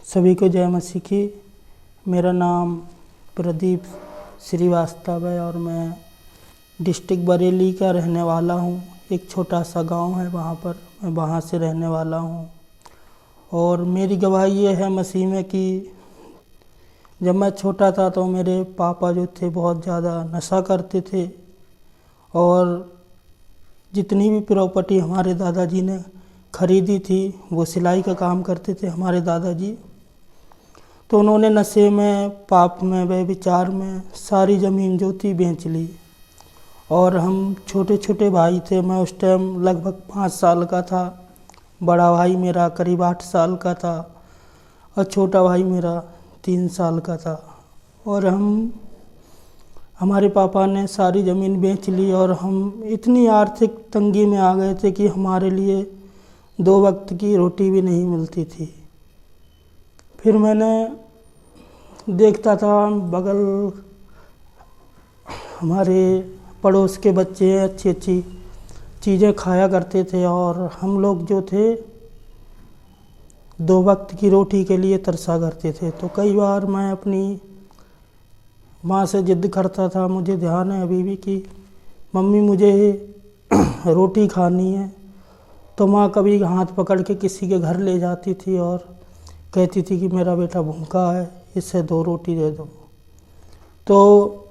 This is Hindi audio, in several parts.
सभी को जय मसीह की। मेरा नाम प्रदीप श्रीवास्तव है और मैं डिस्ट्रिक्ट बरेली का रहने वाला हूँ। एक छोटा सा गांव है, वहाँ पर मैं वहाँ से रहने वाला हूँ। और मेरी गवाही ये है मसीह में कि जब मैं छोटा था तो मेरे पापा जो थे बहुत ज़्यादा नशा करते थे और जितनी भी प्रॉपर्टी हमारे दादाजी ने खरीदी थी वो सिलाई का काम करते थे हमारे दादाजी। तो उन्होंने नशे में, पाप में, व्यभिचार में सारी ज़मीन जो थी बेच ली। और हम छोटे छोटे भाई थे। मैं उस टाइम लगभग 5 साल का था। बड़ा भाई मेरा करीब 8 साल का था और छोटा भाई मेरा 3 साल का था। और हमारे पापा ने सारी ज़मीन बेच ली और हम इतनी आर्थिक तंगी में आ गए थे कि हमारे लिए 2 वक्त की रोटी भी नहीं मिलती थी। फिर मैंने देखता था बगल हमारे पड़ोस के बच्चे अच्छी अच्छी चीज़ें खाया करते थे और हम लोग जो थे 2 वक्त की रोटी के लिए तरसा करते थे। तो कई बार मैं अपनी माँ से जिद करता था, मुझे ध्यान है अभी भी, कि मम्मी मुझे रोटी खानी है। तो माँ कभी हाथ पकड़ के किसी के घर ले जाती थी और कहती थी कि मेरा बेटा भूखा है, इसे 2 रोटी दे दो। तो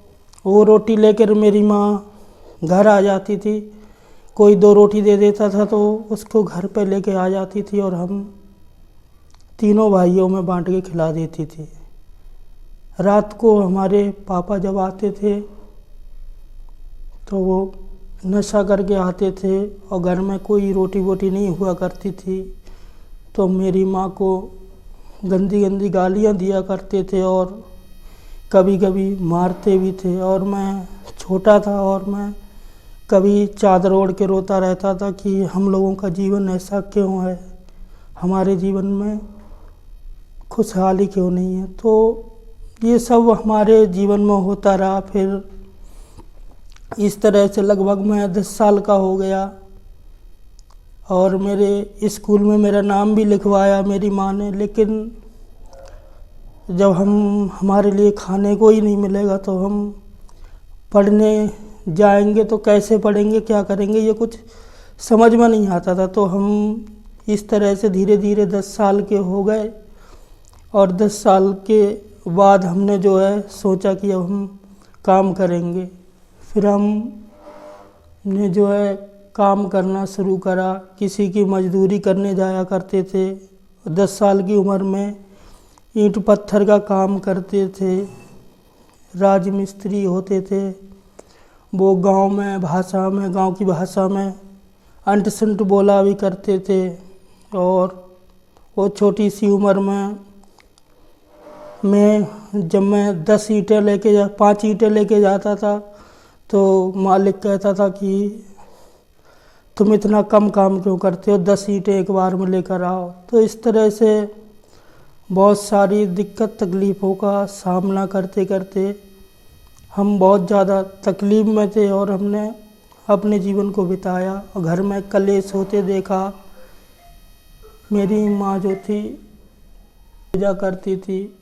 वो रोटी लेकर मेरी माँ घर आ जाती थी। कोई 2 रोटी दे देता था तो उसको घर पे लेके आ जाती थी और हम तीनों भाइयों में बांट के खिला देती थी। रात को हमारे पापा जब आते थे तो वो नशा करके आते थे और घर में कोई रोटी वोटी नहीं हुआ करती थी। तो मेरी माँ को गंदी गंदी गालियाँ दिया करते थे और कभी कभी मारते भी थे। और मैं छोटा था और मैं कभी चादर ओढ़ के रोता रहता था कि हम लोगों का जीवन ऐसा क्यों है, हमारे जीवन में खुशहाली क्यों नहीं है। तो ये सब हमारे जीवन में होता रहा। फिर इस तरह से लगभग मैं 10 साल का हो गया और मेरे स्कूल में मेरा नाम भी लिखवाया मेरी माँ ने। लेकिन जब हमारे लिए खाने को ही नहीं मिलेगा तो हम पढ़ने जाएंगे तो कैसे पढ़ेंगे, क्या करेंगे, ये कुछ समझ में नहीं आता था। तो हम इस तरह से धीरे धीरे 10 साल के हो गए और 10 साल के बाद हमने जो है सोचा कि अब हम काम करेंगे। फिर हमने जो है काम करना शुरू करा। किसी की मजदूरी करने जाया करते थे। 10 साल की उम्र में ईंट पत्थर का काम करते थे, राजमिस्त्री होते थे। वो गांव की भाषा में अंट संट बोला भी करते थे। और वो छोटी सी उम्र में जब मैं 5 ईंटें लेके जाता था तो मालिक कहता था कि तुम इतना कम काम क्यों करते हो, 10 ईंटें एक बार में लेकर आओ। तो इस तरह से बहुत सारी दिक्कत तकलीफ़ों का सामना करते करते हम बहुत ज़्यादा तकलीफ़ में थे और हमने अपने जीवन को बिताया। और घर में कलेश होते देखा। मेरी माँ जो थी पूजा करती थी,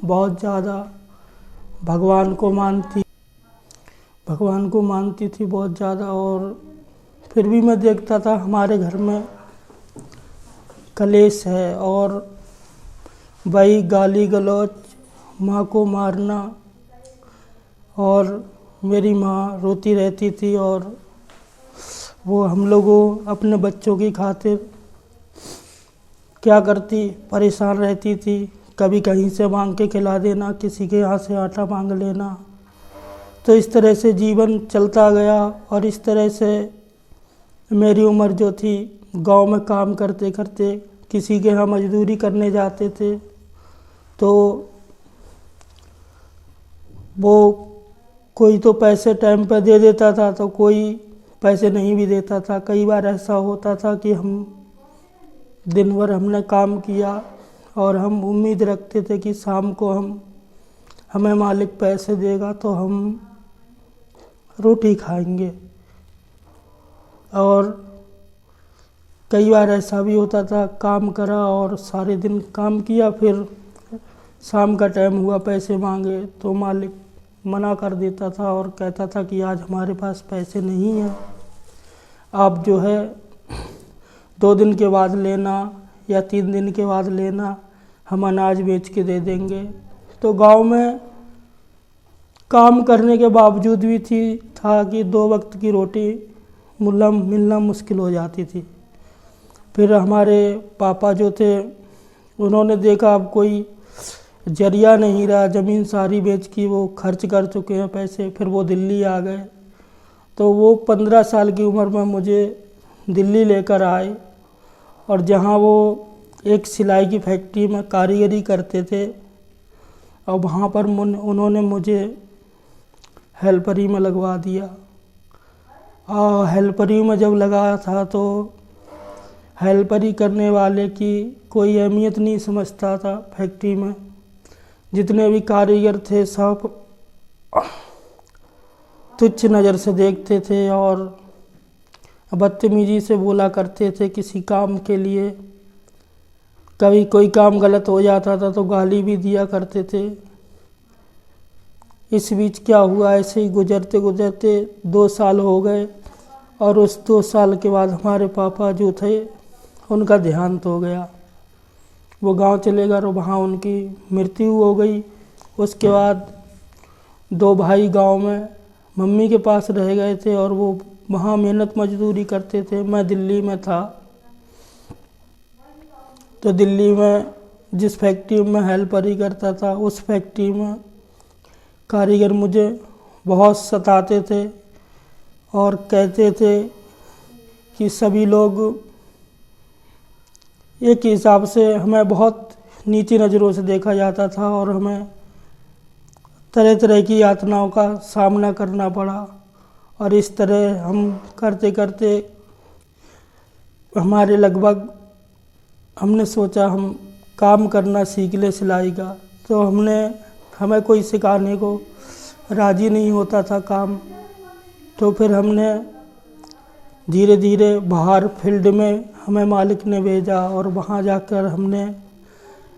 बहुत ज़्यादा भगवान को मानती थी बहुत ज़्यादा। और फिर भी मैं देखता था हमारे घर में कलेश है और वही गाली गलौज, माँ को मारना। और मेरी माँ रोती रहती थी और वो हम लोगों अपने बच्चों की खातिर क्या करती, परेशान रहती थी। कभी कहीं से मांग के खिला देना, किसी के यहाँ से आटा मांग लेना। तो इस तरह से जीवन चलता गया। और इस तरह से मेरी उम्र जो थी, गांव में काम करते करते किसी के यहाँ मजदूरी करने जाते थे तो वो कोई तो पैसे टाइम पर दे देता था तो कोई पैसे नहीं भी देता था। कई बार ऐसा होता था कि हम दिन भर हमने काम किया और हम उम्मीद रखते थे कि शाम को हमें मालिक पैसे देगा तो हम रोटी खाएंगे। और कई बार ऐसा भी होता था, काम करा और सारे दिन काम किया, फिर शाम का टाइम हुआ पैसे मांगे तो मालिक मना कर देता था और कहता था कि आज हमारे पास पैसे नहीं हैं, आप जो है 2 दिन के बाद लेना या 3 दिन के बाद लेना, हम अनाज बेच के दे देंगे। तो गांव में काम करने के बावजूद भी था कि 2 वक्त की रोटी मिलना मुश्किल हो जाती थी। फिर हमारे पापा जो थे उन्होंने देखा अब कोई जरिया नहीं रहा, ज़मीन सारी बेच की वो खर्च कर चुके हैं पैसे, फिर वो दिल्ली आ गए। तो वो 15 साल की उम्र में मुझे दिल्ली लेकर आए और जहाँ वो एक सिलाई की फैक्ट्री में कारीगरी करते थे और वहाँ पर उन्होंने मुझे हेल्परी में लगवा दिया। और हेल्परी में जब लगा था तो हेल्परी करने वाले की कोई अहमियत नहीं समझता था फैक्ट्री में। जितने भी कारीगर थे सब तुच्छ नज़र से देखते थे और बदतमीजी से बोला करते थे किसी काम के लिए। कभी कोई काम गलत हो जाता था तो गाली भी दिया करते थे। इस बीच क्या हुआ, ऐसे ही गुजरते गुजरते 2 साल हो गए और उस 2 साल के बाद हमारे पापा जो थे उनका देहांत हो गया। वो गांव चले गए और वहाँ उनकी मृत्यु हो गई। उसके बाद 2 भाई गांव में मम्मी के पास रह गए थे और वो वहाँ मेहनत मजदूरी करते थे। मैं दिल्ली में था तो दिल्ली में जिस फैक्ट्री में हेल्परी करता था उस फैक्ट्री में कारीगर मुझे बहुत सताते थे और कहते थे कि सभी लोग एक हिसाब से हमें बहुत नीची नज़रों से देखा जाता था और हमें तरह तरह की यातनाओं का सामना करना पड़ा। और इस तरह हम करते करते हमारे लगभग हमने सोचा हम काम करना सीख ले सिलाई का। तो हमें कोई सिखाने को राज़ी नहीं होता था काम। तो फिर हमने धीरे धीरे बाहर फील्ड में हमें मालिक ने भेजा और वहाँ जाकर हमने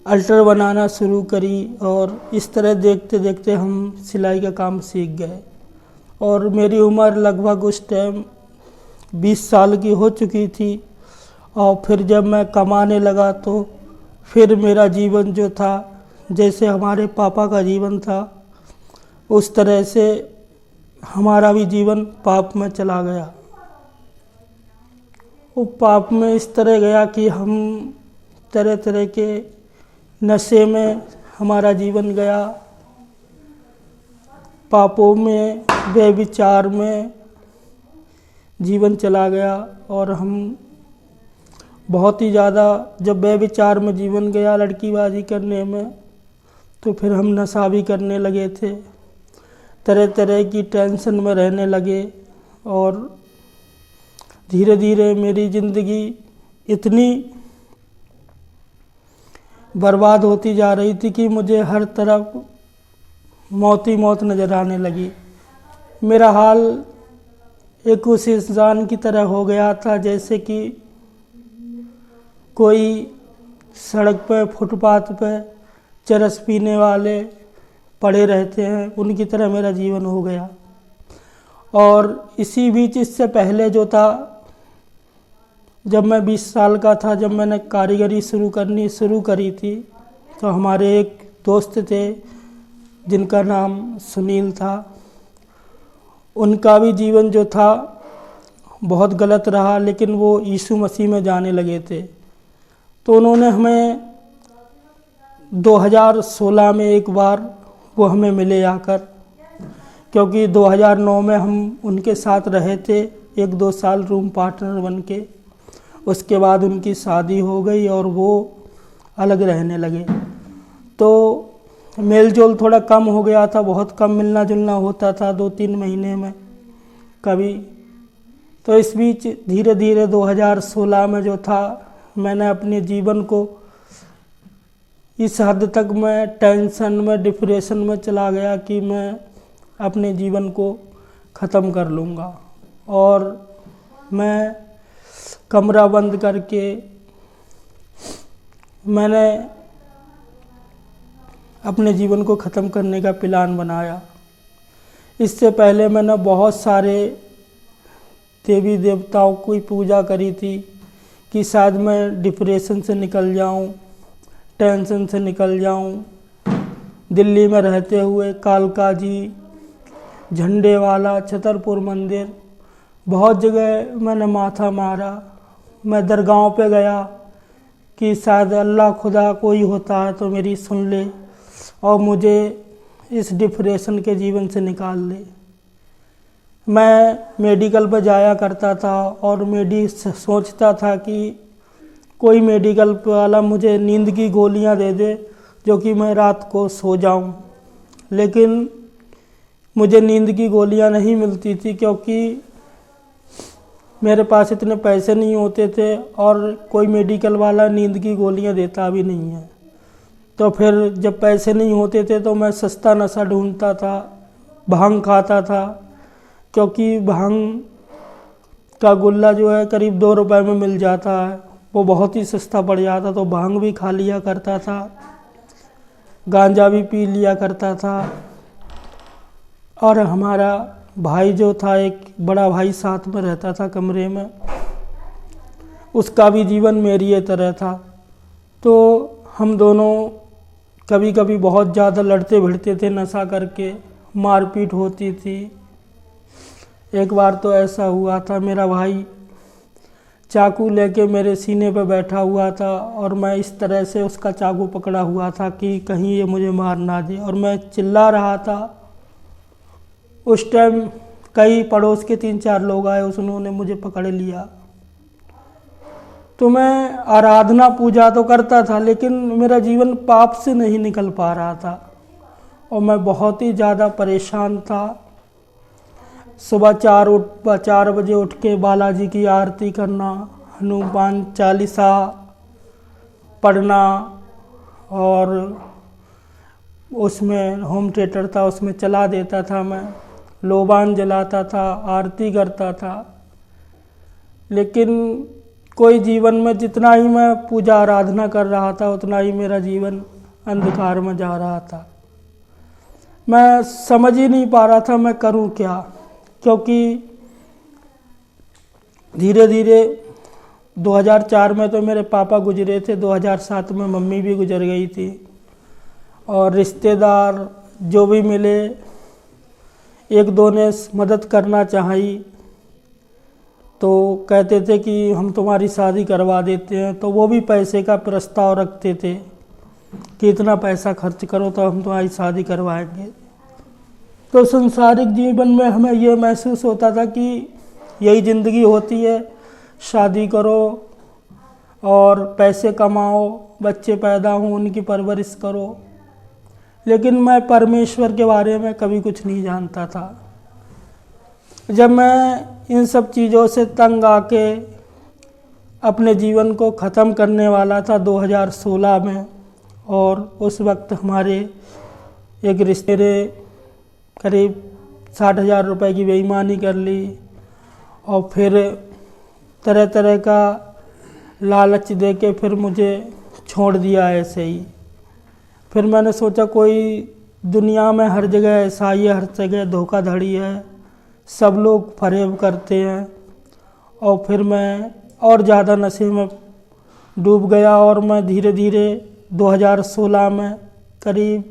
अल्टर बनाना शुरू करी और इस तरह देखते देखते हम सिलाई का काम सीख गए। और मेरी उम्र लगभग उस टाइम 20 साल की हो चुकी थी। और फिर जब मैं कमाने लगा तो फिर मेरा जीवन जो था जैसे हमारे पापा का जीवन था उस तरह से हमारा भी जीवन पाप में चला गया। वो पाप में इस तरह गया कि हम तरह तरह के नशे में हमारा जीवन गया, पापों में व्यभिचार में जीवन चला गया। और हम बहुत ही ज़्यादा जब व्यभिचार में जीवन गया लड़कीबाजी करने में तो फिर हम नशा भी करने लगे थे, तरह तरह की टेंशन में रहने लगे और धीरे धीरे मेरी ज़िंदगी इतनी बर्बाद होती जा रही थी कि मुझे हर तरफ मौत ही मौत नज़र आने लगी। मेरा हाल एक उस इंसान की तरह हो गया था जैसे कि कोई सड़क पर फुटपाथ पर चरस पीने वाले पड़े रहते हैं, उनकी तरह मेरा जीवन हो गया। और इसी बीच इससे पहले जो था जब मैं 20 साल का था, जब मैंने कारीगरी शुरू करी थी तो हमारे एक दोस्त थे जिनका नाम सुनील था। उनका भी जीवन जो था बहुत गलत रहा, लेकिन वो यीशु मसीह में जाने लगे थे। तो उन्होंने हमें 2016 में एक बार वो हमें मिले आकर, क्योंकि 2009 में हम उनके साथ रहे थे 1-2 साल रूम पार्टनर बन के। उसके बाद उनकी शादी हो गई और वो अलग रहने लगे, तो मेल जोल थोड़ा कम हो गया था, बहुत कम मिलना जुलना होता था 2-3 महीने में कभी। तो इस बीच धीरे धीरे 2016 में जो था मैंने अपने जीवन को इस हद तक मैं टेंशन में डिप्रेशन में चला गया कि मैं अपने जीवन को ख़त्म कर लूँगा। और मैं कमरा बंद करके मैंने अपने जीवन को ख़त्म करने का प्लान बनाया। इससे पहले मैंने बहुत सारे देवी देवताओं की पूजा करी थी कि शायद मैं डिप्रेशन से निकल जाऊं, टेंशन से निकल जाऊं। दिल्ली में रहते हुए कालका जी, झंडे वाला, छतरपुर मंदिर, बहुत जगह मैंने माथा मारा। मैं दरगाहों पे गया कि शायद अल्लाह खुदा कोई होता है तो मेरी सुन ले और मुझे इस डिप्रेशन के जीवन से निकाल ले। मैं मेडिकल पर जाया करता था और सोचता था कि कोई मेडिकल वाला मुझे नींद की गोलियां दे दे जो कि मैं रात को सो जाऊं, लेकिन मुझे नींद की गोलियां नहीं मिलती थी क्योंकि मेरे पास इतने पैसे नहीं होते थे और कोई मेडिकल वाला नींद की गोलियां देता भी नहीं है। तो फिर जब पैसे नहीं होते थे तो मैं सस्ता नशा ढूंढता था, भांग खाता था, क्योंकि भांग का गुल्ला जो है करीब 2 रुपए में मिल जाता है, वो बहुत ही सस्ता पड़ जाता, तो भांग भी खा लिया करता था, गांजा भी पी लिया करता था। और हमारा भाई जो था, एक बड़ा भाई साथ में रहता था कमरे में, उसका भी जीवन मेरी तरह था। तो हम दोनों कभी कभी बहुत ज़्यादा लड़ते भिड़ते थे, नशा करके मारपीट होती थी। एक बार तो ऐसा हुआ था, मेरा भाई चाकू लेके मेरे सीने पे बैठा हुआ था और मैं इस तरह से उसका चाकू पकड़ा हुआ था कि कहीं ये मुझे मार ना दे, और मैं चिल्ला रहा था। उस टाइम कई पड़ोस के 3-4 लोग आए, उन्होंने मुझे पकड़ लिया। तो मैं आराधना पूजा तो करता था, लेकिन मेरा जीवन पाप से नहीं निकल पा रहा था और मैं बहुत ही ज़्यादा परेशान था। सुबह 4 बजे उठ के बालाजी की आरती करना, हनुमान चालीसा पढ़ना, और उसमें होम थिएटर था उसमें चला देता था, मैं लोबान जलाता था, आरती करता था। लेकिन कोई जीवन में जितना ही मैं पूजा आराधना कर रहा था उतना ही मेरा जीवन अंधकार में जा रहा था। मैं समझ ही नहीं पा रहा था मैं करूं क्या, क्योंकि धीरे धीरे 2004 में तो मेरे पापा गुजरे थे, 2007 में मम्मी भी गुजर गई थी, और रिश्तेदार जो भी मिले, एक दो ने मदद करना चाहिए तो कहते थे कि हम तुम्हारी शादी करवा देते हैं, तो वो भी पैसे का प्रस्ताव रखते थे कि इतना पैसा खर्च करो तो हम तुम्हारी शादी करवाएंगे। तो संसारिक जीवन में हमें ये महसूस होता था कि यही ज़िंदगी होती है, शादी करो और पैसे कमाओ, बच्चे पैदा हों, उनकी परवरिश करो। लेकिन मैं परमेश्वर के बारे में कभी कुछ नहीं जानता था। जब मैं इन सब चीज़ों से तंग आके अपने जीवन को ख़त्म करने वाला था 2016 में, और उस वक्त हमारे एक रिश्ते ने करीब 60,000 रुपए की बेईमानी कर ली, और फिर तरह तरह का लालच दे के फिर मुझे छोड़ दिया ऐसे ही। फिर मैंने सोचा कोई दुनिया में हर जगह ऐसा ही है, हर जगह धोखाधड़ी है, सब लोग फरेब करते हैं, और फिर मैं और ज़्यादा नशे में डूब गया। और मैं धीरे धीरे 2016 में करीब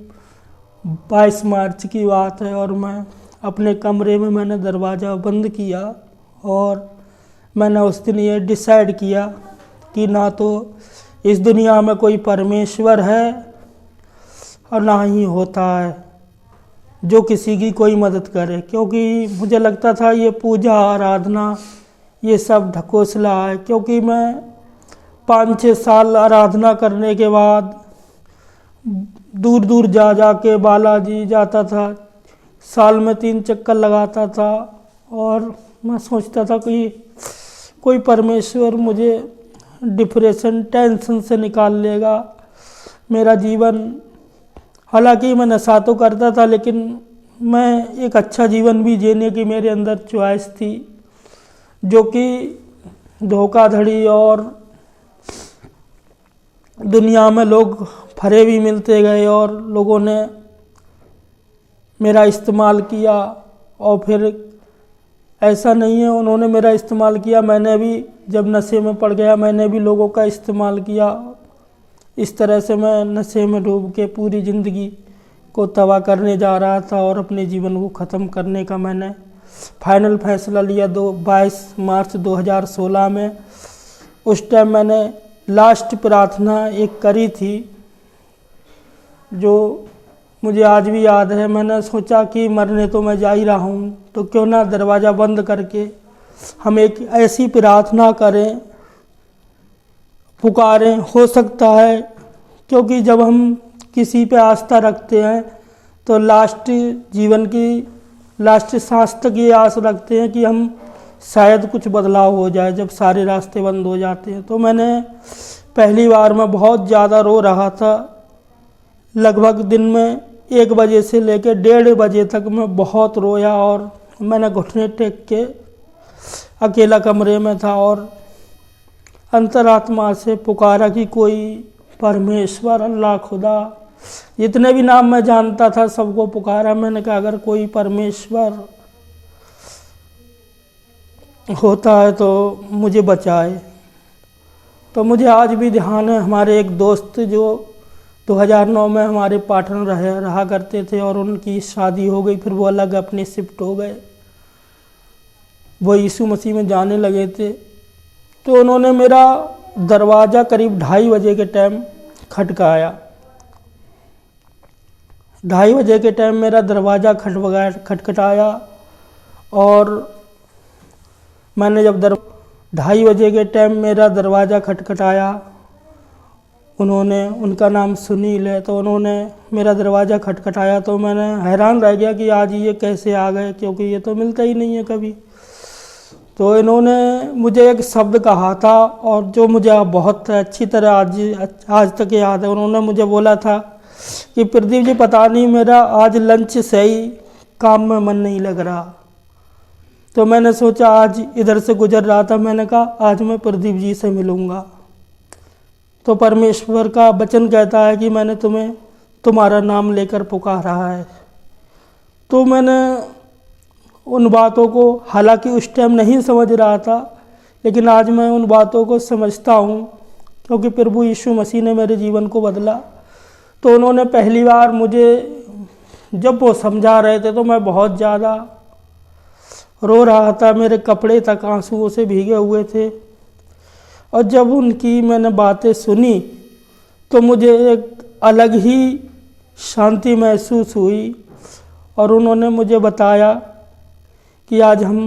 22 मार्च की बात है, और मैं अपने कमरे में मैंने दरवाज़ा बंद किया और मैंने उस दिन ये डिसाइड किया कि ना तो इस दुनिया में कोई परमेश्वर है और ना ही होता है जो किसी की कोई मदद करे, क्योंकि मुझे लगता था ये पूजा आराधना ये सब ढकोसला है। क्योंकि मैं 5-6 साल आराधना करने के बाद दूर दूर जा के बालाजी जाता था, साल में 3 चक्कर लगाता था, और मैं सोचता था कि कोई परमेश्वर मुझे डिप्रेशन टेंशन से निकाल लेगा। मेरा जीवन, हालांकि मैं नशा तो करता था, लेकिन मैं एक अच्छा जीवन भी जीने की मेरे अंदर च्वाइस थी, जो कि धोखाधड़ी और दुनिया में लोग फरे भी मिलते गए और लोगों ने मेरा इस्तेमाल किया। और फिर ऐसा नहीं है, उन्होंने मेरा इस्तेमाल किया, मैंने भी जब नशे में पड़ गया मैंने भी लोगों का इस्तेमाल किया। इस तरह से मैं नशे में डूब के पूरी ज़िंदगी को तबाह करने जा रहा था और अपने जीवन को ख़त्म करने का मैंने फाइनल फैसला लिया 22 मार्च 2016 में। उस टाइम मैंने लास्ट प्रार्थना एक करी थी जो मुझे आज भी याद है। मैंने सोचा कि मरने तो मैं जा ही रहा हूँ, तो क्यों ना दरवाज़ा बंद करके हम एक ऐसी प्रार्थना करें, पुकारें। हो सकता है क्योंकि जब हम किसी पे आस्था रखते हैं तो जीवन की लास्ट सांस तक ये आस रखते हैं कि हम शायद कुछ बदलाव हो जाए जब सारे रास्ते बंद हो जाते हैं। तो मैंने पहली बार मैं बहुत ज़्यादा रो रहा था। लगभग दिन में 1 बजे से लेकर 1:30 बजे तक मैं बहुत रोया और मैंने घुटने टेक के अकेला कमरे में था और अंतरात्मा से पुकारा कि कोई परमेश्वर, अल्लाह, खुदा, जितने भी नाम मैं जानता था सबको पुकारा। मैंने कहा अगर कोई परमेश्वर होता है तो मुझे बचाए। तो मुझे आज भी ध्यान है, हमारे एक दोस्त जो 2009 में हमारे पार्टनर रहा करते थे और उनकी शादी हो गई, फिर वो अलग अपने शिफ्ट हो गए, वो यीशु मसीह में जाने लगे थे। तो उन्होंने मेरा दरवाज़ा करीब 2:30 बजे के टाइम खटकाया। 2:30 बजे के टाइम मेरा दरवाज़ा खटखटाया और मैंने जब 2:30 बजे के टाइम मेरा दरवाज़ा खटखटाया, उनका नाम सुनील है, तो उन्होंने मेरा दरवाज़ा खटखटाया तो मैंने हैरान रह गया कि आज ये कैसे आ गए, क्योंकि ये तो मिलता ही नहीं है कभी। तो इन्होंने मुझे एक शब्द कहा था और जो मुझे बहुत अच्छी तरह आज तक याद है। उन्होंने मुझे बोला था कि प्रदीप जी, पता नहीं मेरा आज लंच से ही काम में मन नहीं लग रहा। तो मैंने सोचा, आज इधर से गुजर रहा था, मैंने कहा आज मैं प्रदीप जी से मिलूँगा। तो परमेश्वर का वचन कहता है कि मैंने तुम्हें तुम्हारा नाम लेकर पुकारा है। तो मैंने उन बातों को हालांकि उस टाइम नहीं समझ रहा था, लेकिन आज मैं उन बातों को समझता हूँ क्योंकि प्रभु यीशु मसीह ने मेरे जीवन को बदला। तो उन्होंने पहली बार मुझे जब वो समझा रहे थे तो मैं बहुत ज़्यादा रो रहा था, मेरे कपड़े तक आंसुओं से भीगे हुए थे। और जब उनकी मैंने बातें सुनी तो मुझे एक अलग ही शांति महसूस हुई और उन्होंने मुझे बताया कि आज हम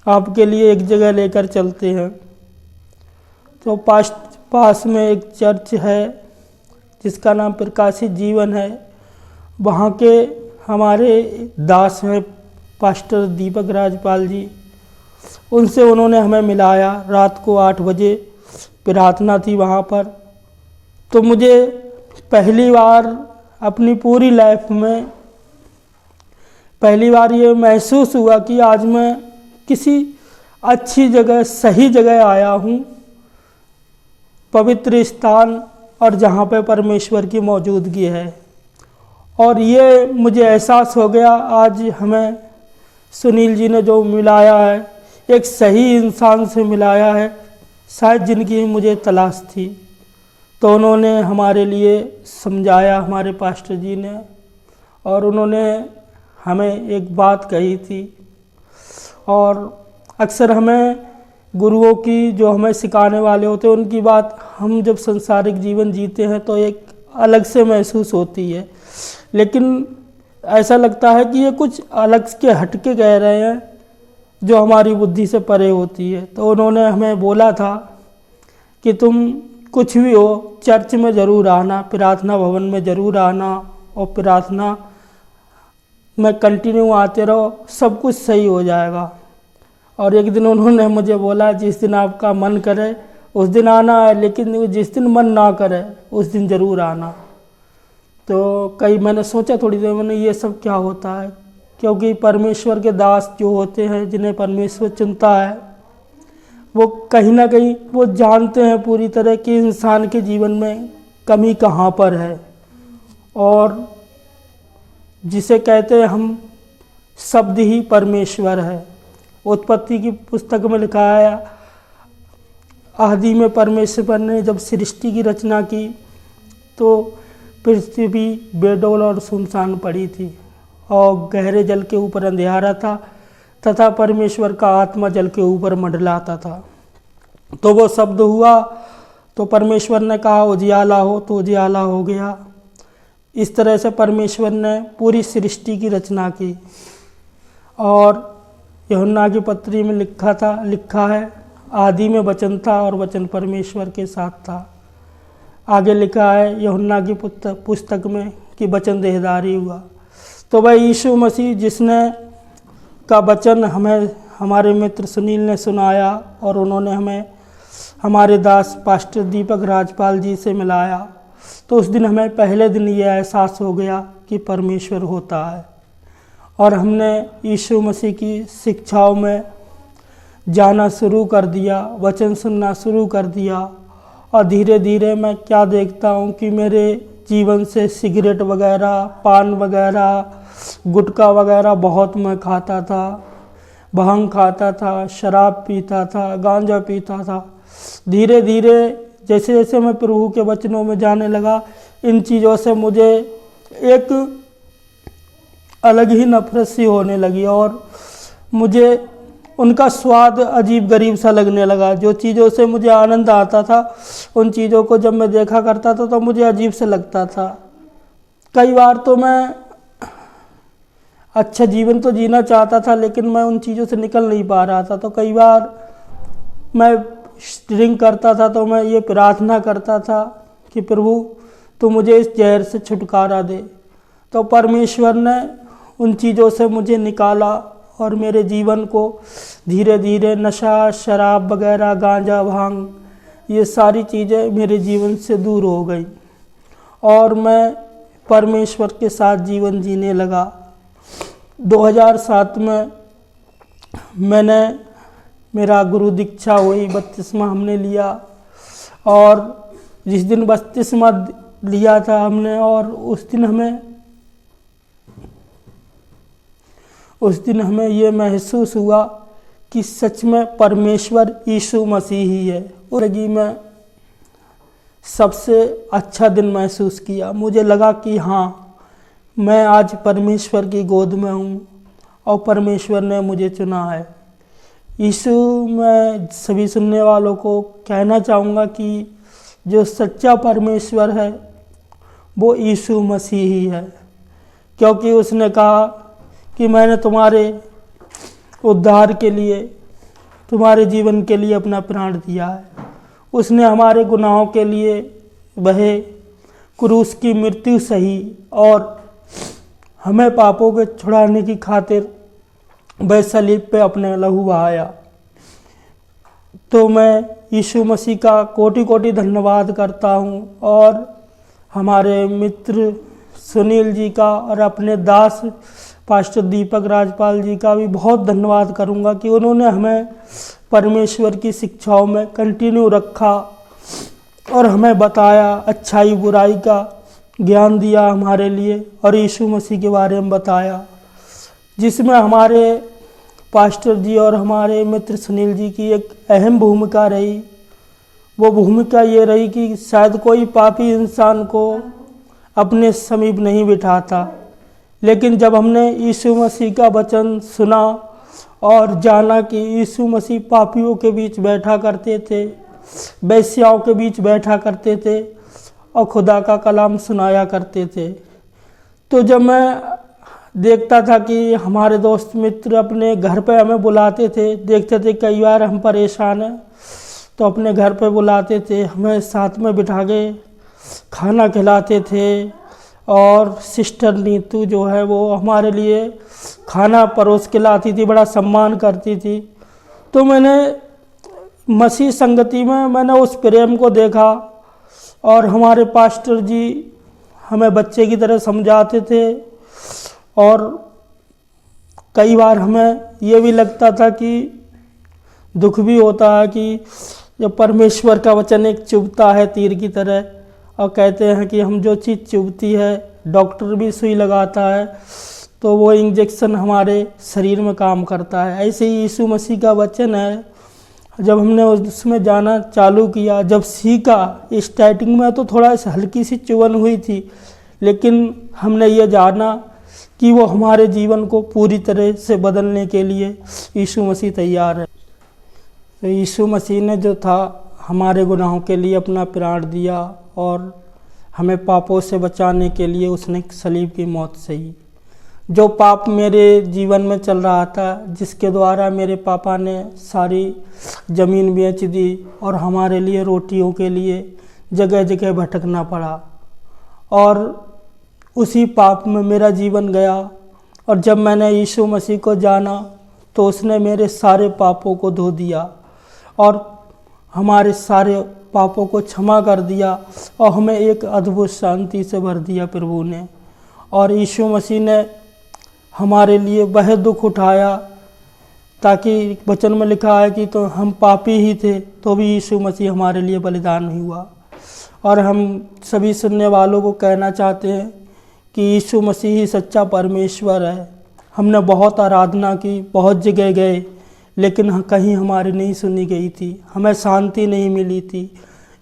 आपके लिए एक जगह लेकर चलते हैं। तो पास में एक चर्च है जिसका नाम प्रकाशित जीवन है। वहाँ के हमारे दास हैं पास्टर दीपक राजपाल जी, उनसे उन्होंने हमें मिलाया। रात को 8 बजे प्रार्थना थी वहाँ पर। तो मुझे पहली बार अपनी पूरी लाइफ में पहली बार ये महसूस हुआ कि आज मैं किसी अच्छी जगह, सही जगह आया हूँ, पवित्र स्थान, और जहाँ पे परमेश्वर की मौजूदगी है। और ये मुझे एहसास हो गया, आज हमें सुनील जी ने जो मिलाया है, एक सही इंसान से मिलाया है, शायद जिनकी मुझे तलाश थी। तो उन्होंने हमारे लिए समझाया, हमारे पास्टर जी ने, और उन्होंने हमें एक बात कही थी। और अक्सर हमें गुरुओं की, जो हमें सिखाने वाले होते हैं, उनकी बात हम जब संसारिक जीवन जीते हैं तो एक अलग से महसूस होती है, लेकिन ऐसा लगता है कि ये कुछ अलग के हटके कह रहे हैं जो हमारी बुद्धि से परे होती है। तो उन्होंने हमें बोला था कि तुम कुछ भी हो, चर्च में ज़रूर आना, प्रार्थना भवन में ज़रूर आना, और प्रार्थना में कंटिन्यू आते रहो, सब कुछ सही हो जाएगा। और एक दिन उन्होंने मुझे बोला, जिस दिन आपका मन करे उस दिन आना है, लेकिन जिस दिन मन ना करे उस दिन ज़रूर आना। तो मैंने सोचा थोड़ी देर, मैंने ये सब क्या होता है, क्योंकि परमेश्वर के दास जो होते हैं, जिन्हें परमेश्वर चुनता है, वो कहीं ना कहीं वो जानते हैं पूरी तरह कि इंसान के जीवन में कमी कहाँ पर है, और जिसे कहते हैं हम शब्द ही परमेश्वर है। उत्पत्ति की पुस्तक में लिखा है, आदि में परमेश्वर ने जब सृष्टि की रचना की तो पृथ्वी बेडौल और सुनसान पड़ी थी और गहरे जल के ऊपर अंधियारा था तथा परमेश्वर का आत्मा जल के ऊपर मंडलाता था। तो वो शब्द हुआ, तो परमेश्वर ने कहा उजियाला हो, तो उजियाला हो गया। इस तरह से परमेश्वर ने पूरी सृष्टि की रचना की। और यूहन्ना की पत्री में लिखा है आदि में वचन था और वचन परमेश्वर के साथ था। आगे लिखा है यूहन्ना की पुस्तक में कि वचन देहधारी हुआ। तो वह यीशु मसीह जिसने का वचन हमें हमारे मित्र सुनील ने सुनाया और उन्होंने हमें हमारे दास पास्टर दीपक राजपाल जी से मिलाया, तो उस दिन हमें पहले दिन ये एहसास हो गया कि परमेश्वर होता है। और हमने यीशु मसीह की शिक्षाओं में जाना शुरू कर दिया, वचन सुनना शुरू कर दिया। और धीरे धीरे मैं क्या देखता हूँ कि मेरे जीवन से सिगरेट वगैरह, पान वगैरह, गुटखा वगैरह बहुत मैं खाता था, भांग खाता था, शराब पीता था, गांजा पीता था। धीरे धीरे जैसे जैसे मैं प्रभु के वचनों में जाने लगा, इन चीज़ों से मुझे एक अलग ही नफरत सी होने लगी और मुझे उनका स्वाद अजीब गरीब सा लगने लगा। जो चीज़ों से मुझे आनंद आता था, उन चीज़ों को जब मैं देखा करता था तो मुझे अजीब से लगता था। कई बार तो मैं अच्छा जीवन तो जीना चाहता था, लेकिन मैं उन चीज़ों से निकल नहीं पा रहा था। तो कई बार मैं ड्रिंक करता था तो मैं ये प्रार्थना करता था कि प्रभु तू मुझे इस जहर से छुटकारा दे। तो परमेश्वर ने उन चीज़ों से मुझे निकाला और मेरे जीवन को धीरे धीरे नशा, शराब वगैरह, गांजा, भांग, ये सारी चीज़ें मेरे जीवन से दूर हो गई और मैं परमेश्वर के साथ जीवन जीने लगा। 2007 में मैंने मेरा गुरु दीक्षा हुई, बपतिस्मा हमने लिया। और जिस दिन बपतिस्मा लिया था हमने, और उस दिन हमें ये महसूस हुआ कि सच में परमेश्वर यीशु मसीह ही है। और जिंदगी में सबसे अच्छा दिन महसूस किया। मुझे लगा कि हाँ, मैं आज परमेश्वर की गोद में हूँ और परमेश्वर ने मुझे चुना है। यीशु, मैं सभी सुनने वालों को कहना चाहूँगा कि जो सच्चा परमेश्वर है वो यीशु मसीह ही है, क्योंकि उसने कहा कि मैंने तुम्हारे उद्धार के लिए, तुम्हारे जीवन के लिए अपना प्राण दिया है। उसने हमारे गुनाहों के लिए वह क्रूस की मृत्यु सही और हमें पापों के छुड़ाने की खातिर वह सलीब पे अपने लहू बहाया। तो मैं यीशु मसीह का कोटि कोटि धन्यवाद करता हूँ और हमारे मित्र सुनील जी का और अपने दास पास्टर दीपक राजपाल जी का भी बहुत धन्यवाद करूँगा कि उन्होंने हमें परमेश्वर की शिक्षाओं में कंटिन्यू रखा और हमें बताया, अच्छाई बुराई का ज्ञान दिया हमारे लिए और यीशु मसीह के बारे में बताया, जिसमें हमारे पास्टर जी और हमारे मित्र सुनील जी की एक अहम भूमिका रही। वो भूमिका ये रही कि शायद कोई पापी इंसान को अपने समीप नहीं बिठाता, लेकिन जब हमने यीशु मसीह का वचन सुना और जाना कि यीशु मसीह पापियों के बीच बैठा करते थे, वेश्याओं के बीच बैठा करते थे और खुदा का कलाम सुनाया करते थे, तो जब मैं देखता था कि हमारे दोस्त मित्र अपने घर पे हमें बुलाते थे, देखते थे कई बार हम परेशान हैं तो अपने घर पे बुलाते थे, हमें साथ में बिठा के खाना खिलाते थे और सिस्टर नीतू जो है वो हमारे लिए खाना परोस के लाती थी, बड़ा सम्मान करती थी। तो मैंने मसीह संगति में मैंने उस प्रेम को देखा और हमारे पास्टर जी हमें बच्चे की तरह समझाते थे और कई बार हमें ये भी लगता था कि दुख भी होता है कि जब परमेश्वर का वचन एक चुभता है तीर की तरह, और कहते हैं कि हम जो चीज़ चुभती है, डॉक्टर भी सुई लगाता है तो वो इंजेक्शन हमारे शरीर में काम करता है। ऐसे ही यीशु मसीह का वचन है। जब हमने उसमें जाना चालू किया, जब सीखा, स्टार्टिंग में तो थोड़ा हल्की सी चुभन हुई थी, लेकिन हमने ये जाना कि वो हमारे जीवन को पूरी तरह से बदलने के लिए यीशु मसीह तैयार है। तो यीशु मसीह ने जो था हमारे गुनाहों के लिए अपना प्राण दिया और हमें पापों से बचाने के लिए उसने सलीब की मौत सही। जो पाप मेरे जीवन में चल रहा था, जिसके द्वारा मेरे पापा ने सारी ज़मीन बेच दी और हमारे लिए रोटियों के लिए जगह जगह भटकना पड़ा, और उसी पाप में मेरा जीवन गया। और जब मैंने यीशु मसीह को जाना तो उसने मेरे सारे पापों को धो दिया और हमारे सारे पापों को क्षमा कर दिया और हमें एक अद्भुत शांति से भर दिया प्रभु ने। और यीशु मसीह ने हमारे लिए वह दुख उठाया, ताकि वचन में लिखा है कि तो हम पापी ही थे तो भी यीशु मसीह हमारे लिए बलिदान हुआ। और हम सभी सुनने वालों को कहना चाहते हैं कि यीशु मसीह ही सच्चा परमेश्वर है। हमने बहुत आराधना की, बहुत जगह गए, लेकिन कहीं हमारी नहीं सुनी गई थी, हमें शांति नहीं मिली थी।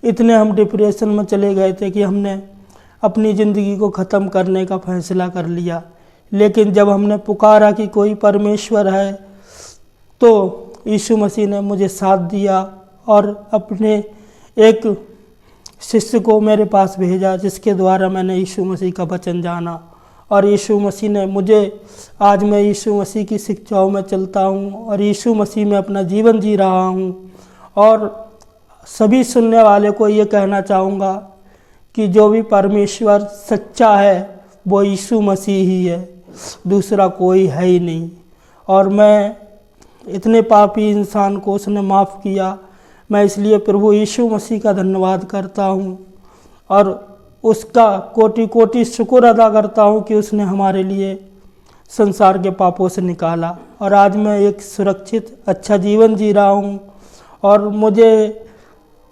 इतने हम डिप्रेशन में चले गए थे कि हमने अपनी ज़िंदगी को ख़त्म करने का फैसला कर लिया। लेकिन जब हमने पुकारा कि कोई परमेश्वर है, तो यीशु मसीह ने मुझे साथ दिया और अपने एक शिष्य को मेरे पास भेजा, जिसके द्वारा मैंने यीशु मसीह का वचन जाना। और यीशु मसीह ने मुझे, आज मैं यीशु मसीह की शिक्षाओं में चलता हूँ और यीशु मसीह में अपना जीवन जी रहा हूँ। और सभी सुनने वाले को ये कहना चाहूँगा कि जो भी परमेश्वर सच्चा है वो यीशु मसीह ही है, दूसरा कोई है ही नहीं। और मैं इतने पापी इंसान को उसने माफ़ किया, मैं इसलिए प्रभु यीशु मसीह का धन्यवाद करता हूँ और उसका कोटि कोटि शुक्र अदा करता हूँ कि उसने हमारे लिए संसार के पापों से निकाला और आज मैं एक सुरक्षित अच्छा जीवन जी रहा हूँ। और मुझे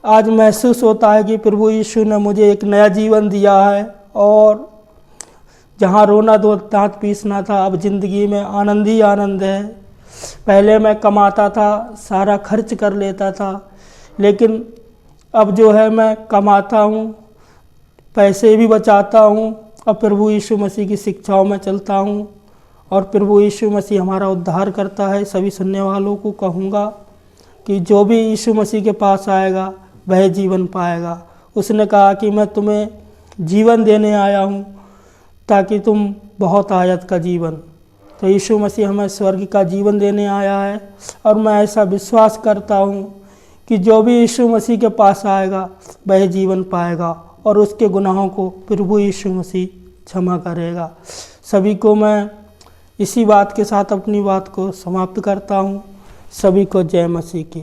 आज महसूस होता है कि प्रभु यीशु ने मुझे एक नया जीवन दिया है, और जहाँ रोना दो दांत पीसना था, अब ज़िंदगी में आनंद ही आनंद है। पहले मैं कमाता था, सारा खर्च कर लेता था, लेकिन अब जो है मैं कमाता हूँ, पैसे भी बचाता हूँ और प्रभु यीशु मसीह की शिक्षाओं में चलता हूँ और प्रभु यीशु मसीह हमारा उद्धार करता है। सभी सुनने वालों को कहूँगा कि जो भी यीशु मसीह के पास आएगा वह जीवन पाएगा। उसने कहा कि मैं तुम्हें जीवन देने आया हूँ ताकि तुम बहुत आयत का जीवन। तो यीशु मसीह हमें स्वर्ग का जीवन देने आया है और मैं ऐसा विश्वास करता हूँ कि जो भी यीशु मसीह के पास आएगा वह जीवन पाएगा और उसके गुनाहों को प्रभु यीशु मसीह क्षमा करेगा। सभी को मैं इसी बात के साथ अपनी बात को समाप्त करता हूँ। सभी को जय मसीह की।